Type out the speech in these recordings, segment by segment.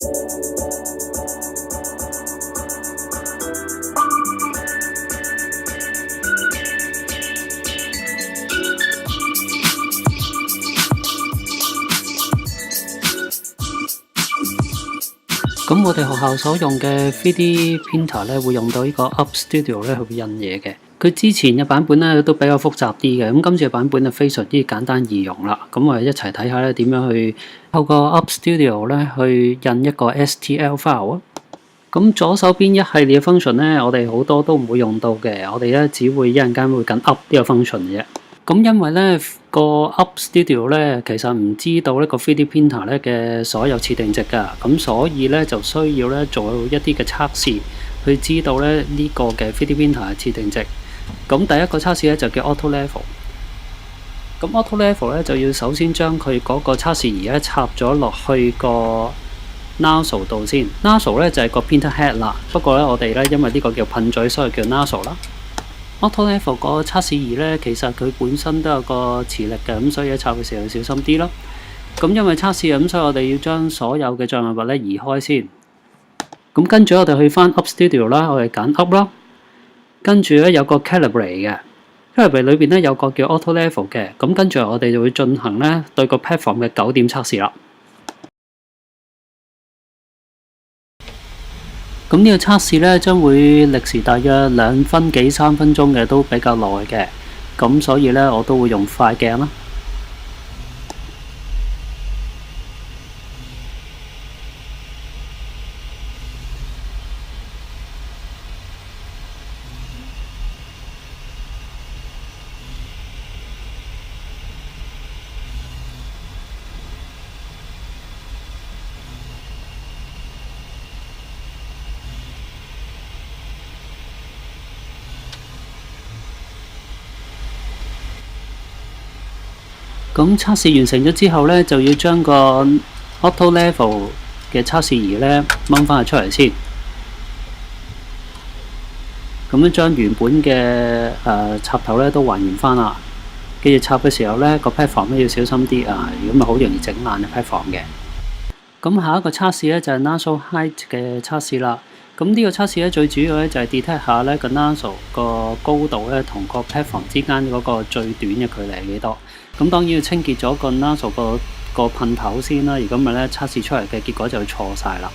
咁我哋學校所用嘅 3D printer 咧，會用到呢個 Up Studio 咧去印嘢嘅。佢之前嘅版本咧都比較複雜啲嘅，咁今次嘅版本就非常之簡單易用啦。咁我哋一齊睇下咧點樣去透過 Up Studio 咧去印一個 STL file 啊。咁左手邊一系列嘅 function 咧，我哋好多都唔會用到嘅，我哋咧只會一陣間會緊 Up 呢個 function 嘅啫。咁因為咧個 Up Studio 咧其實唔知道呢個 3D printer 咧嘅所有設定值㗎，咁所以咧就需要咧做一啲嘅測試，去知道咧呢個嘅 3D printer 嘅設定值。咁第一個測試咧就叫 Auto Level。咁 Auto Level 咧就要首先將佢嗰個測試儀咧插咗落去個 nozzle 度先。nozzle 咧就係個 printer head 啦，不過咧我哋咧因為呢個叫噴嘴，所以叫 nozzle 啦。Auto Level 個測試儀咧，其實佢本身都有個磁力嘅，咁所以插嘅時候要小心啲咯。咁因為測試咁，所以我哋要將所有嘅障礙物咧移開先。咁跟住我哋去翻 Up Studio 啦，我哋揀 Up 啦。跟住咧有個 Calibrate 嘅 ，Calibrate 裏邊咧有個叫 Auto Level 嘅。咁跟住我哋就會進行咧對個 platform 嘅9點測試啦。咁呢個測試咧將會歷時大約2分幾3分鐘嘅，都比較耐嘅。咁所以咧我都會用快鏡啦。咁測試完成咗之後咧，就要將個 Auto Level 嘅測試儀咧掹翻佢出嚟先。咁樣將原本嘅插頭咧都還原翻啦。記住插嘅時候咧，個 platform 都要小心啲啊，如果咪好容易整爛嘅 platform 嘅。咁下一個測試咧就係 nozzle height 嘅測試啦。咁呢個測試咧最主要咧就係 detect 下咧個 nozzle 個高度咧同個 platform 之間嗰個最短嘅距離係幾多。咁當然要清潔咗個 nozzle 個噴頭先啦，如果唔係咧測試出嚟嘅結果就會錯晒啦。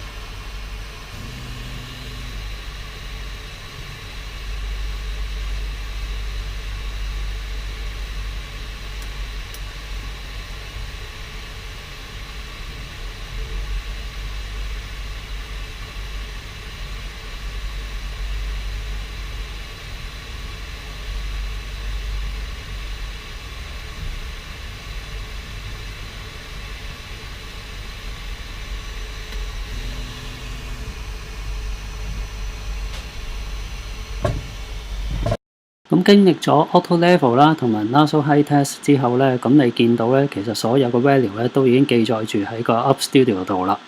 咁經歷咗 Auto Level 啦，同埋 nozzle height test 之後咧，咁你見到咧，其實所有嘅 value 咧都已經記載住喺個 Up Studio 度啦。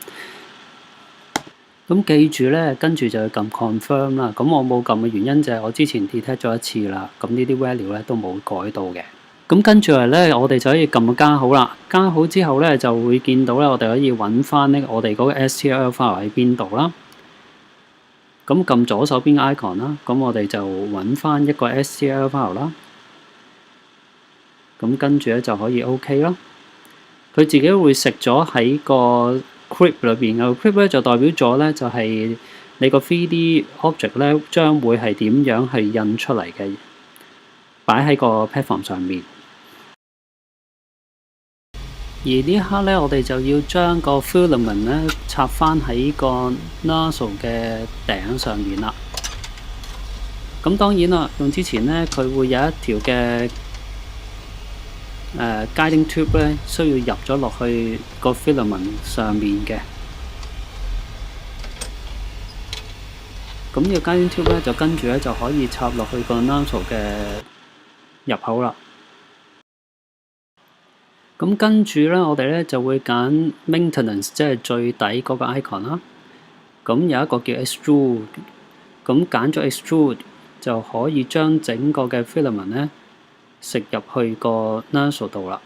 咁記住咧，跟住就要撳 confirm 啦。咁我冇撳嘅原因就係我之前 detect 咗一次啦，咁呢啲 value 咧都冇改到嘅。咁跟住嚟咧，我哋就可以撳加號啦。加號之後咧，就會見到咧，我哋可以揾翻呢我哋嗰個 STL file 喺邊度啦。咁撳左手邊 icon 啦，咁我哋就揾翻一個 STL file 啦。咁跟住咧就可以 OK 啦。佢自己會食咗喺個 crypt 裏邊嘅 crypt 咧，就代表咗咧就係你個 3D object 咧將會係點樣去印出嚟嘅，擺喺個 platform 上面。而呢一刻咧，我哋就要將個 filament 咧插翻喺個 nozzle 嘅頂上面啦。咁當然啦，用之前咧，佢會有一條嘅guiding tube 咧，需要入咗落去個 filament 上面嘅。咁呢個 guiding tube 咧，就跟住咧就可以插落去個 nozzle 嘅入口啦。咁跟住咧，我哋咧就會揀 maintenance， 即係最底嗰個 icon 啦。咁有一個叫 extrude， 咁揀咗 extrude 就可以將整個嘅 filament 咧食入去個 nozzle 度啦。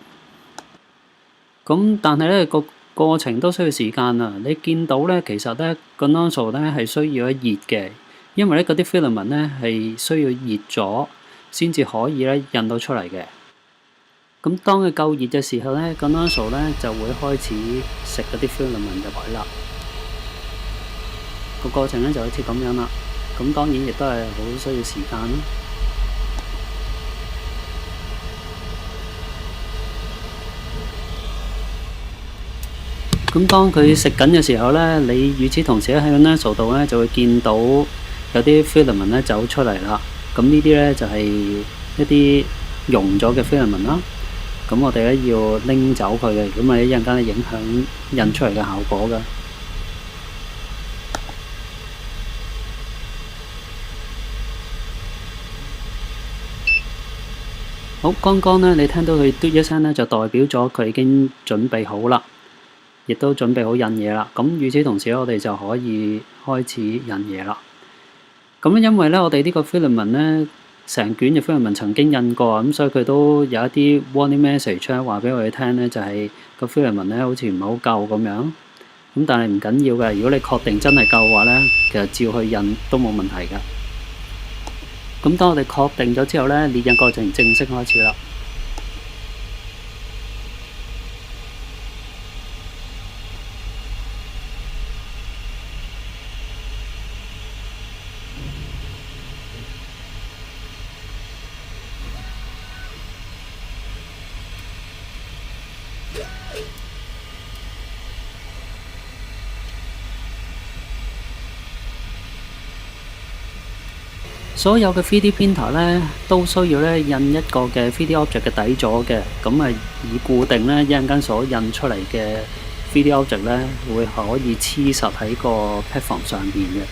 咁但係咧個過程都需要時間啊！你見到咧，其實咧個 nozzle 咧係需要一熱嘅，因為咧嗰啲 filament 咧係需要熱咗先至可以咧印到出嚟嘅。咁當佢夠熱嘅時候咧，個 nozzle 咧就會開始食嗰啲 filament 入去啦。個過程咧就好似咁樣啦。咁當然亦都係好需要時間啦。咁當佢食緊嘅時候咧，你與此同時咧喺個 nozzle 度咧就會見到有啲 filament 咧走出嚟啦。咁呢啲咧就係一啲溶咗嘅 filament 啦。咁我哋咧要拎走佢嘅，咁咪一陣間咧影響印出嚟嘅效果㗎。好，剛剛咧你聽到佢嘟一聲咧，就代表咗佢已經準備好啦。亦都準備好印嘢啦，咁與此同時咧，我哋就可以開始印嘢啦。咁因為咧，我哋呢個 filament 咧，成卷嘅 filament 曾經印過，咁所以佢都有一啲 warning message 咧，話俾我哋聽咧，就係個 filament 咧好似唔係好夠咁樣。咁但係唔緊要嘅，如果你確定真係夠嘅話咧，其實照去印都冇問題㗎。咁當我哋確定咗之後咧，列印過程正式開始啦。所有嘅 3D printer 咧都需要咧印一個嘅 3D object 嘅底座嘅，咁啊以固定咧一陣間所印出嚟嘅 3D object 咧會可以黐實喺個 platform 上邊嘅。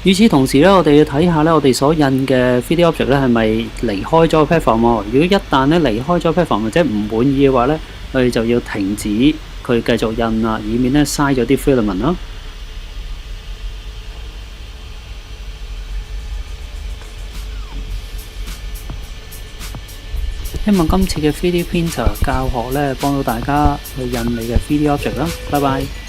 與此同時咧，我哋要睇下咧，我哋所印嘅 3D object 咧係咪離開咗個 platform 喎？如果一旦咧離開咗 platform 或者唔滿意嘅話咧，我哋就要停止佢繼續印啦，以免咧嘥咗啲 filament 咯。希望今次嘅 3D printer 教學咧幫到大家去印你嘅 3D object 啦，拜拜。